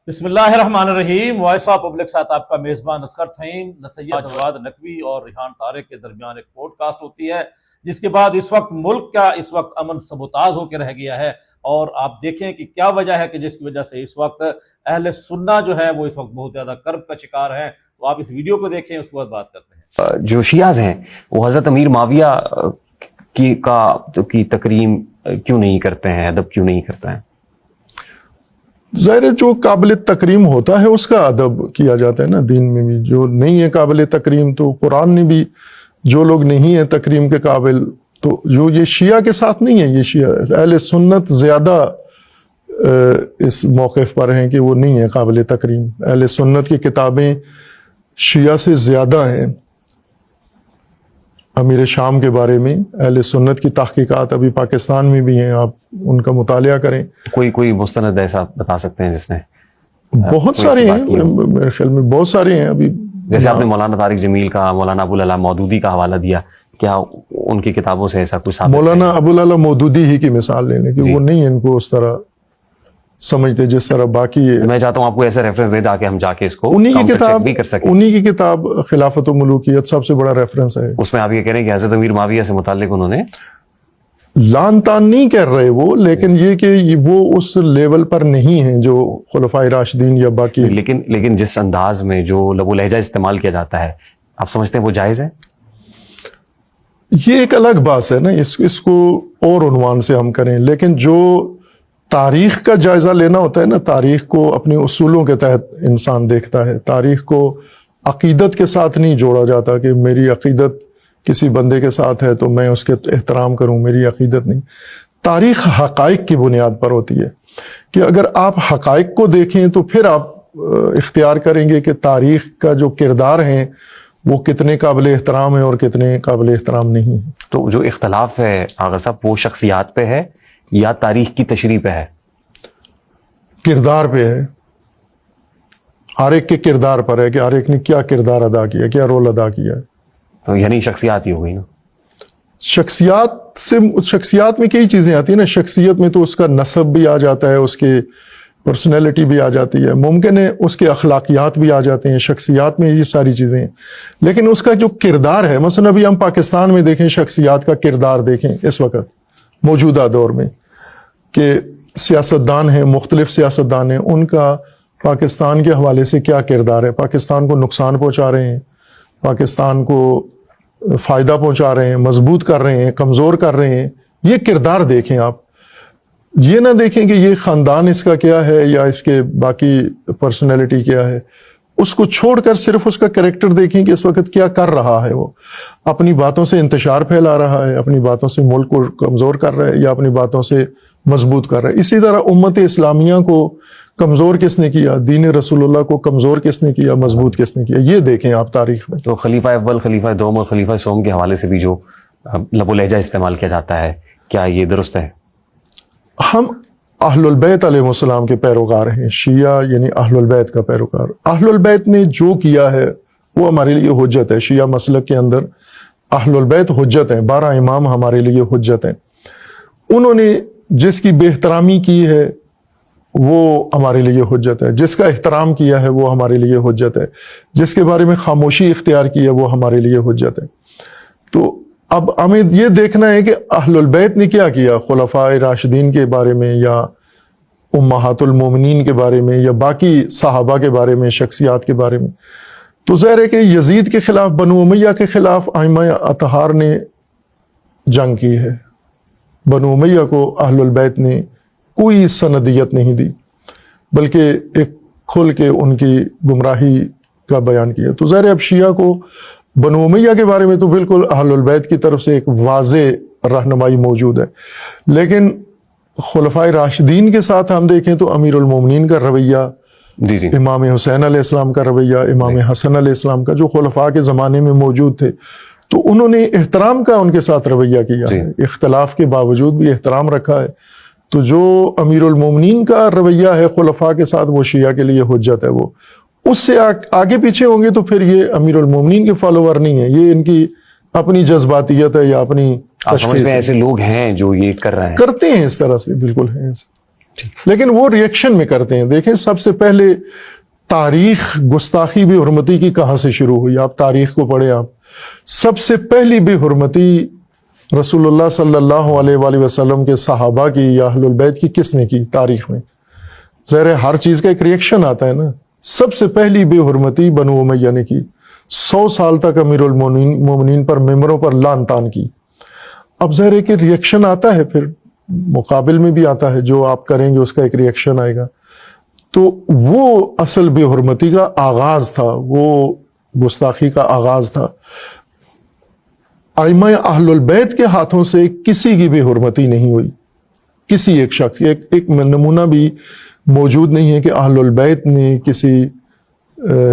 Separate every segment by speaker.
Speaker 1: بسم اللہ الرحمن الرحیم۔ وائس آف پبلک ساتھ آپ کا میزبان اصغر تھیم، سید جواد نقوی اور ریحان طارق کے درمیان ایک پوڈ کاسٹ ہوتی ہے، جس کے بعد اس وقت ملک کا امن سبوتاز ہو کے رہ گیا ہے، اور آپ دیکھیں کہ کیا وجہ ہے کہ جس کی وجہ سے اس وقت اہل سنہ جو ہے وہ اس وقت بہت زیادہ کرب کا شکار ہیں۔ تو آپ اس ویڈیو کو دیکھیں، اس کے بعد بات کرتے ہیں۔
Speaker 2: جو شیعہ ہیں وہ حضرت امیر معاویہ کی تکریم کیوں نہیں کرتے ہیں، ادب کیوں نہیں کرتے ہیں؟
Speaker 3: ظاہر ہے جو قابل تکریم ہوتا ہے اس کا ادب کیا جاتا ہے نا دین میں بھی۔ جو نہیں ہے قابل تکریم تو قرآن نے بھی جو لوگ نہیں ہیں تکریم کے قابل، تو جو یہ شیعہ کے ساتھ نہیں ہے، یہ شیعہ اہل سنت زیادہ اس موقف پر ہیں کہ وہ نہیں ہے قابل تکریم۔ اہل سنت کی کتابیں شیعہ سے زیادہ ہیں۔ امیر شام کے بارے میں اہل سنت کی تحقیقات ابھی پاکستان میں بھی ہیں، آپ ان کا مطالعہ کریں۔
Speaker 2: کوئی مستند ایسا بتا سکتے ہیں جس نے؟
Speaker 3: بہت سارے ہیں، میرے خیال میں بہت سارے ہیں ابھی۔
Speaker 2: جیسے آپ نے مولانا طارق جمیل کا، مولانا ابوالعلا مودودی کا حوالہ دیا، کیا ان کی کتابوں سے ایسا کچھ ثابت ہے؟
Speaker 3: مولانا ابوالعلا مودودی ہی کی مثال لے لیں کہ وہ نہیں ان کو اس طرح سمجھتے جس طرح باقی۔
Speaker 2: میں چاہتا ہوں آپ کو ایسا ریفرنس دے تاکہ ہم جا کے اس کو
Speaker 3: انہی کی
Speaker 2: کاؤنٹر
Speaker 3: کتاب
Speaker 2: چیک بھی کر سکیں۔
Speaker 3: انہی کی کتاب خلافت و ملوکیت سب سے بڑا ریفرنس ہے۔
Speaker 2: اس میں آپ یہ کہہ رہے ہیں کہ حضرت امیر معاویہ سے متعلق انہوں نے
Speaker 3: لان تان نہیں کر رہے وہ، لیکن یہ کہ وہ اس لیول پر نہیں ہیں جو خلفائے راشدین یا باقی۔
Speaker 2: لیکن جس انداز میں جو لب و لہجہ استعمال کیا جاتا ہے، آپ سمجھتے ہیں وہ جائز ہے؟
Speaker 3: یہ ایک الگ بات ہے نا، اس کو اور عنوان سے ہم کریں، لیکن جو تاریخ کا جائزہ لینا ہوتا ہے نا، تاریخ کو اپنے اصولوں کے تحت انسان دیکھتا ہے۔ تاریخ کو عقیدت کے ساتھ نہیں جوڑا جاتا کہ میری عقیدت کسی بندے کے ساتھ ہے تو میں اس کے احترام کروں، میری عقیدت نہیں۔ تاریخ حقائق کی بنیاد پر ہوتی ہے کہ اگر آپ حقائق کو دیکھیں تو پھر آپ اختیار کریں گے کہ تاریخ کا جو کردار ہیں وہ کتنے قابل احترام ہیں اور کتنے قابل احترام نہیں ہیں۔
Speaker 2: تو جو اختلاف ہے آغا صاحب، وہ شخصیات پہ ہے یا تاریخ کی تشریح پہ ہے؟
Speaker 3: کردار پہ ہے، ہر ایک کے کردار پر ہے کہ ہر ایک نے کیا کردار ادا کیا، کیا رول ادا کیا ہے۔
Speaker 2: تو یعنی شخصیات ہی ہو گئی نا؟
Speaker 3: شخصیات میں کئی چیزیں آتی ہیں نا۔ شخصیت میں تو اس کا نسب بھی آ جاتا ہے، اس کے پرسنالٹی بھی آ جاتی ہے، ممکن ہے اس کے اخلاقیات بھی آ جاتے ہیں، شخصیات میں یہ ساری چیزیں ہیں۔ لیکن اس کا جو کردار ہے، مثلا ابھی ہم پاکستان میں دیکھیں، شخصیات کا کردار دیکھیں اس وقت موجودہ دور میں، کہ سیاستدان ہیں، مختلف سیاستدان ہیں، ان کا پاکستان کے حوالے سے کیا کردار ہے؟ پاکستان کو نقصان پہنچا رہے ہیں، پاکستان کو فائدہ پہنچا رہے ہیں، مضبوط کر رہے ہیں، کمزور کر رہے ہیں؟ یہ کردار دیکھیں آپ، یہ نہ دیکھیں کہ یہ خاندان اس کا کیا ہے یا اس کے باقی پرسنالٹی کیا ہے۔ اس کو چھوڑ کر صرف اس کا کریکٹر دیکھیں کہ اس وقت کیا کر رہا ہے۔ وہ اپنی باتوں سے انتشار پھیلا رہا ہے، اپنی باتوں سے ملک کو کمزور کر رہا ہے یا اپنی باتوں سے مضبوط کر رہا ہے۔ اسی طرح امت اسلامیہ کو کمزور کس نے کیا، دین رسول اللہ کو کمزور کس نے کیا، مضبوط کس نے کیا، یہ دیکھیں آپ تاریخ میں۔
Speaker 2: تو خلیفہ اول، خلیفہ دوم اور خلیفہ سوم کے حوالے سے بھی جو لب و لہجہ استعمال کیا جاتا ہے، کیا یہ درست ہے؟
Speaker 3: ہم اہل البیت علیہ السلام کے پیروکار ہیں، شیعہ یعنی اہل البیت کا پیروکار۔ اہل البیت نے جو کیا ہے وہ ہمارے لیے حجت ہے۔ شیعہ مسلک کے اندر اہل البیت حجت ہیں، 12 امام ہمارے لیے حجت ہیں۔ انہوں نے جس کی بے احترامی کی ہے وہ ہمارے لیے حجت ہے، جس کا احترام کیا ہے وہ ہمارے لیے حجت ہے، جس کے بارے میں خاموشی اختیار کی ہے وہ ہمارے لیے حجت ہے۔ تو اب ہمیں یہ دیکھنا ہے کہ اہل البیت نے کیا کیا، خلفاء راشدین کے بارے میں یا امہات المومنین کے بارے میں یا باقی صحابہ کے بارے میں، شخصیات کے بارے میں۔ تو ظاہر ہے کہ یزید کے خلاف، بنو امیہ کے خلاف ائمہ اطہار نے جنگ کی ہے۔ بنو امیہ کو اہل البیت نے کوئی سندیت نہیں دی، بلکہ ایک کھل کے ان کی گمراہی کا بیان کیا۔ تو ظاہر ہے اب شیعہ کو بنو امیہ کے بارے میں تو بالکل اہل البیت کی طرف سے ایک واضح رہنمائی موجود ہے، لیکن خلفائے راشدین کے ساتھ ہم دیکھیں تو امیر المومنین کا رویہ،
Speaker 2: جی
Speaker 3: امام حسین علیہ السلام کا رویہ، امام حسن علیہ السلام کا، جو خلفاء کے زمانے میں موجود تھے، تو انہوں نے احترام کا ان کے ساتھ رویہ کیا ہے، اختلاف کے باوجود بھی احترام رکھا ہے۔ تو جو امیر المومنین کا رویہ ہے خلفاء کے ساتھ، وہ شیعہ کے لیے حجت ہے۔ وہ اس سے آگے پیچھے ہوں گے تو پھر یہ امیر المومنین کے فالوور نہیں ہیں، یہ ان کی اپنی جذباتیت ہے یا اپنی
Speaker 2: آپ سمجھتے ہیں ایسے لوگ ہیں جو یہ کر رہے ہیں،
Speaker 3: کرتے ہیں اس طرح سے؟ بالکل ہیں ایسے۔ لیکن وہ ریئیکشن میں کرتے ہیں. دیکھیں سب سے پہلے تاریخ گستاخی بے حرمتی کی کہاں سے شروع ہوئی؟ آپ تاریخ کو پڑھیں. آپ سب سے پہلی بے حرمتی رسول اللہ صلی اللہ علیہ وآلہ وسلم کے صحابہ کی یا اہل البیت کی کس نے کی تاریخ میں؟ ظاہر ہر چیز کا ایک ریئیکشن آتا ہے نا. سب سے پہلی بے حرمتی بنو امیہ نے کی. 100 سال تک امیر المومنین پر ممبروں پر لعن طعن کی. اب ظاہر ہے کہ ریئیکشن آتا ہے، پھر مقابل میں بھی آتا ہے، جو آپ کریں گے اس کا ایک ریئیکشن آئے گا. تو وہ اصل بے حرمتی کا آغاز تھا، وہ گستاخی کا آغاز تھا. ائمہ اہل البیت کے ہاتھوں سے کسی کی بے حرمتی نہیں ہوئی. کسی ایک شخص ایک نمونہ بھی موجود نہیں ہے کہ اہل البیت نے کسی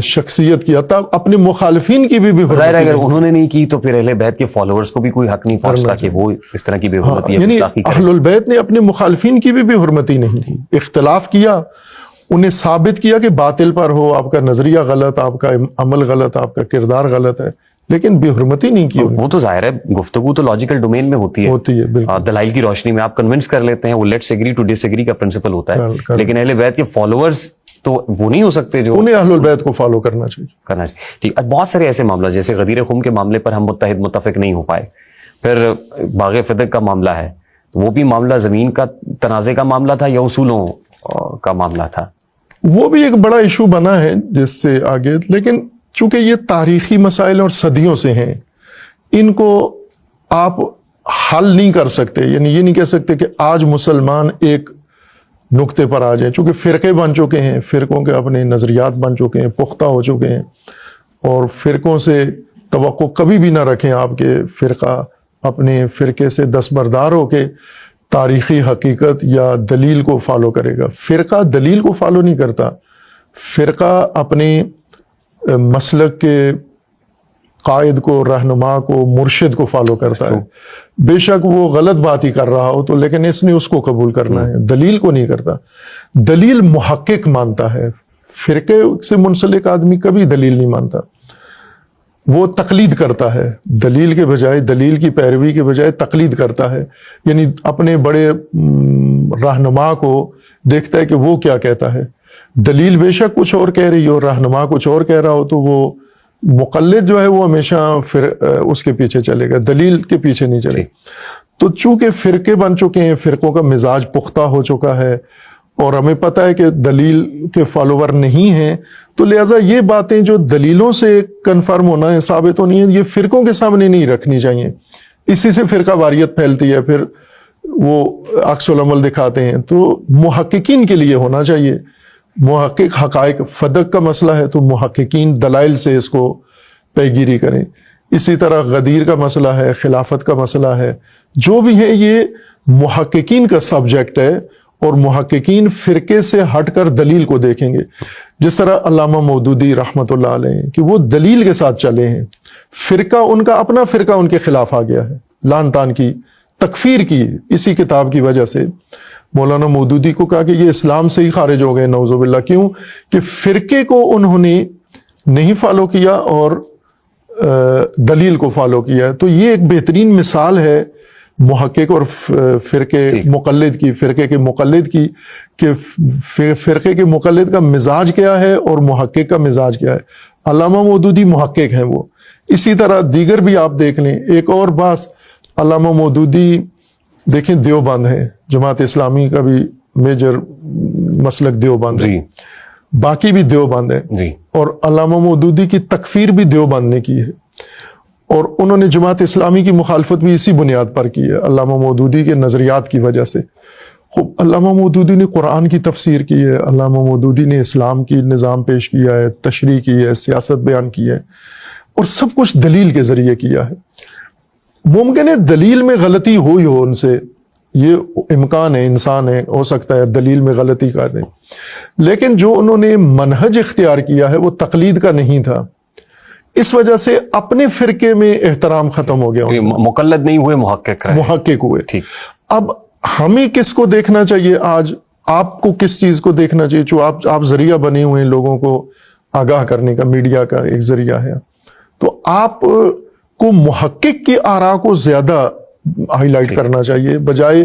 Speaker 3: شخصیت کی، حتیٰ اپنے مخالفین کی بھی حرمتی
Speaker 2: ظاہر اگر
Speaker 3: نہیں.
Speaker 2: انہوں نے نہیں کی تو پھر اہل بیت کے فالوورز کو بھی کوئی حق نہیں پہنچتا کہ وہ اس طرح کی بے حرمتی
Speaker 3: یعنی
Speaker 2: گستاخی کریں.
Speaker 3: اہل البیت نے اپنے مخالفین کی بھی بے حرمتی نہیں کی. اختلاف کیا، انہیں ثابت کیا کہ باطل پر ہو، آپ کا نظریہ غلط، آپ کا عمل غلط، آپ کا کردار غلط ہے، لیکن بے حرمتی نہیں کی.
Speaker 2: وہ تو ظاہر ہے گفتگو تو لاجیکل ڈومین میں ہوتی ہے
Speaker 3: بالکل.
Speaker 2: دلائل کی روشنی میں آپ کنونس کر لیتے ہیں، وہ let's agree to disagree کا پرنسپل ہوتا ہے. لیکن اہل بیت کے فالوورز تو وہ نہیں ہو سکتے جو
Speaker 3: انہیں اہل البیت کو فالو کرنا چاہیے.
Speaker 2: ٹھیک. بہت سارے ایسے معاملہ جیسے غدیر خم کے معاملے پر ہم متفق نہیں ہو پائے. پھر باغ فدق کا معاملہ ہے، وہ بھی معاملہ زمین کا تنازع کا معاملہ تھا یا اصولوں کا معاملہ تھا؟
Speaker 3: وہ بھی ایک بڑا ایشو بنا ہے جس سے آگے، لیکن چونکہ یہ تاریخی مسائل اور صدیوں سے ہیں، ان کو آپ حل نہیں کر سکتے. یعنی یہ نہیں کہہ سکتے کہ آج مسلمان ایک نقطے پر آ جائیں، چونکہ فرقے بن چکے ہیں، فرقوں کے اپنے نظریات بن چکے ہیں، پختہ ہو چکے ہیں، اور فرقوں سے توقع کبھی بھی نہ رکھیں آپ کے فرقہ اپنے فرقے سے دستبردار ہو کے تاریخی حقیقت یا دلیل کو فالو کرے گا. فرقہ دلیل کو فالو نہیں کرتا، فرقہ اپنے مسلک کے قائد کو، رہنما کو، مرشد کو فالو کرتا ہے. بے شک وہ غلط بات ہی کر رہا ہو تو، لیکن اس نے اس کو قبول کرنا ہے، دلیل کو نہیں کرتا. دلیل محقق مانتا ہے، فرقے سے منسلک آدمی کبھی دلیل نہیں مانتا، وہ تقلید کرتا ہے. دلیل کے بجائے، دلیل کی پیروی کے بجائے تقلید کرتا ہے. یعنی اپنے بڑے رہنما کو دیکھتا ہے کہ وہ کیا کہتا ہے. دلیل بے شک کچھ اور کہہ رہی ہو، رہنما کچھ اور کہہ رہا ہو، تو وہ مقلد جو ہے وہ ہمیشہ پھر اس کے پیچھے چلے گا، دلیل کے پیچھے نہیں چلے. تو چونکہ فرقے بن چکے ہیں، فرقوں کا مزاج پختہ ہو چکا ہے، اور ہمیں پتہ ہے کہ دلیل کے فالوور نہیں ہیں، تو لہٰذا یہ باتیں جو دلیلوں سے کنفرم ہونا ہے، ثابت ہونی ہے، یہ فرقوں کے سامنے نہیں رکھنی چاہیے. اسی سے فرقہ واریت پھیلتی ہے، پھر وہ عکس العمل دکھاتے ہیں. تو محققین کے لیے ہونا چاہیے، محقق حقائق. فدق کا مسئلہ ہے تو محققین دلائل سے اس کو پیگیری کریں. اسی طرح غدیر کا مسئلہ ہے، خلافت کا مسئلہ ہے، جو بھی ہے یہ محققین کا سبجیکٹ ہے، اور محققین فرقے سے ہٹ کر دلیل کو دیکھیں گے. جس طرح علامہ مودودی رحمۃ اللہ علیہ کہ وہ دلیل کے ساتھ چلے ہیں، فرقہ ان کا اپنا فرقہ ان کے خلاف آ گیا ہے، لعن طعن کی، تکفیر کی اسی کتاب کی وجہ سے. مولانا مودودی کو کہا کہ یہ اسلام سے ہی خارج ہو گئے نعوذ باللہ. کیوں؟ کہ فرقے کو انہوں نے نہیں فالو کیا اور دلیل کو فالو کیا ہے. تو یہ ایک بہترین مثال ہے محقق اور فرقے مقلد کی، فرقے کے مقلد کی، کہ فرقے کے مقلد کا مزاج کیا ہے اور محقق کا مزاج کیا ہے. علامہ مودودی محقق ہیں وہ. اسی طرح دیگر بھی آپ دیکھ لیں. ایک اور بات، علامہ مودودی دیکھیں دیوبند ہیں، جماعت اسلامی کا بھی میجر مسلک دیوبند ہے، باقی بھی دیوبند ہیں، اور علامہ مودودی کی تکفیر بھی دیوبند نے کی ہے، اور انہوں نے جماعت اسلامی کی مخالفت بھی اسی بنیاد پر کی ہے، علامہ مودودی کے نظریات کی وجہ سے. خوب علامہ مودودی نے قرآن کی تفسیر کی ہے، علامہ مودودی نے اسلام کی نظام پیش کیا ہے، تشریح کی ہے، سیاست بیان کی ہے، اور سب کچھ دلیل کے ذریعے کیا ہے. ممکن ہے دلیل میں غلطی ہوئی ہو ان سے، یہ امکان ہے، انسان ہے، ہو سکتا ہے دلیل میں غلطی کر دیں، لیکن جو انہوں نے منہج اختیار کیا ہے وہ تقلید کا نہیں تھا. اس وجہ سے اپنے فرقے میں احترام ختم ہو گیا،
Speaker 2: مقلد نہیں ہوئے، محقق
Speaker 3: ہوئے. اب ہمیں کس کو دیکھنا چاہیے آج؟ آپ کو کس چیز کو دیکھنا چاہیے؟ جو آپ ذریعہ بنے ہوئے ہیں لوگوں کو آگاہ کرنے کا، میڈیا کا ایک ذریعہ ہے، تو آپ کو محقق کی آراء کو زیادہ ہائی لائٹ کرنا چاہیے، بجائے